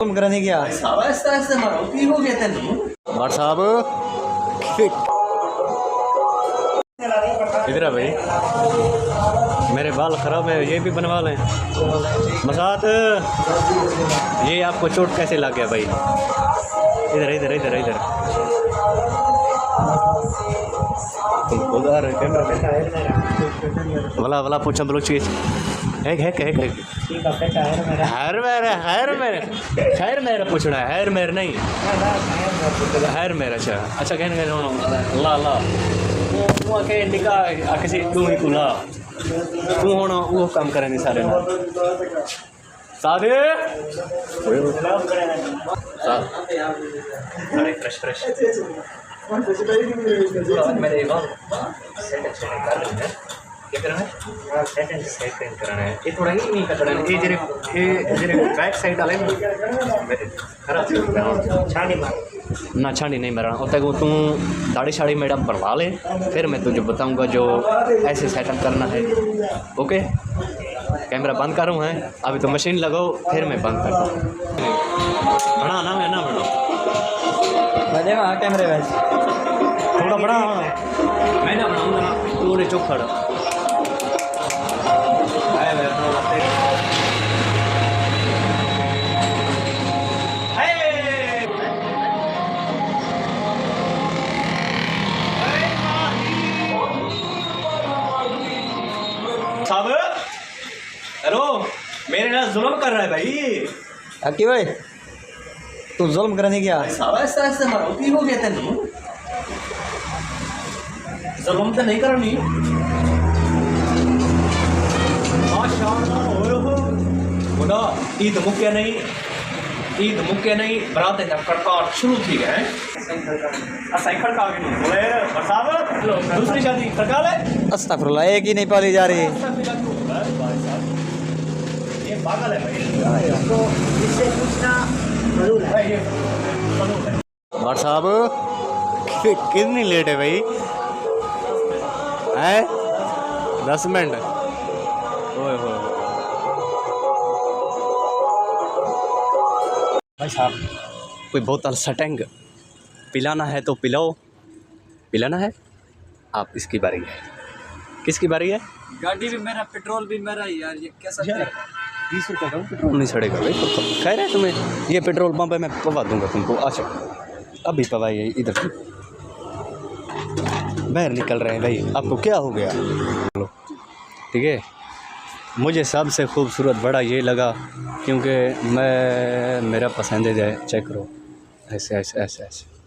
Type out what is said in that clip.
तुम करने गया भाट साहब इधर है भाई, मेरे बाल ख़राब है, ये भी बनवा लें। मसात ये आपको चोट कैसे लग गया भाई? इधर इधर इधर इधर वाला वाला पूछा बोलो चीज है खैर मेरा पूछना है, खैर मेरा नहीं, खैर मेरा। अच्छा कहने ला ला वो के निकाह किसी तू ही कुला तू होना वो काम करेंगे सारे ना सादे अरे फ्रेश फ्रेश मेरे बाल क्या करना है? सेटिंग कराना है। ये थोड़ा ही नहीं कटना है, ये जरे बैक साइड वाले खराब छानी ना छानी नहीं मरना होता है। तू दाढ़ी शाड़ी मैडम बनवा ले, फिर मैं तुझे बताऊंगा जो ऐसे सेटअप करना है। ओके कैमरा बंद करूँ है अभी, तो मशीन लगाओ फिर मैं बंद करता हूँ। बना ना मैं ना बना देगा कैमरे में थोड़ा बड़ा मैं ना बनाऊंगा ना पूरे चौखड़ साहब। हेलो मेरे साथ जुल्म कर रहा है भाई। अक्की भाई तू जुल्म करने गया ऐसा मरोती हो गया तेन जुल्म तो नहीं करनी। बोला ईद मुक्या नहीं बरात खड़काट शुरू थी गए खड़का नहीं बोले साहब दूसरी शादी खड़का ले। अस्तगफुरुल्लाह एक ही नहीं पाली जा रही। ये पागल है भाई, तो इससे पूछना जरूर है। ये भाट साहब कितनी लेट है भाई? है 10 मिनट। ओए हो भाई साहब कोई बोतल सटेंग पिलाना है तो पिलाओ। पिलाना है आप, इसकी बारी है। किसकी बारी है? गाड़ी भी मेरा पेट्रोल भी मेरा ही यार, ये कैसा 20 रुपये का पेट्रोल नहीं सड़ेगा भाई। तो कह रहे तुम्हें ये पेट्रोल पंप है, मैं पवा दूंगा तुमको। अच्छा अभी पवाइए, इधर से बाहर निकल रहे हैं भाई, आपको क्या हो गया? ठीक है मुझे सबसे खूबसूरत बड़ा ये लगा क्योंकि मेरा पसंदीदा है। चेक करो ऐसे ऐसे ऐसे ऐसे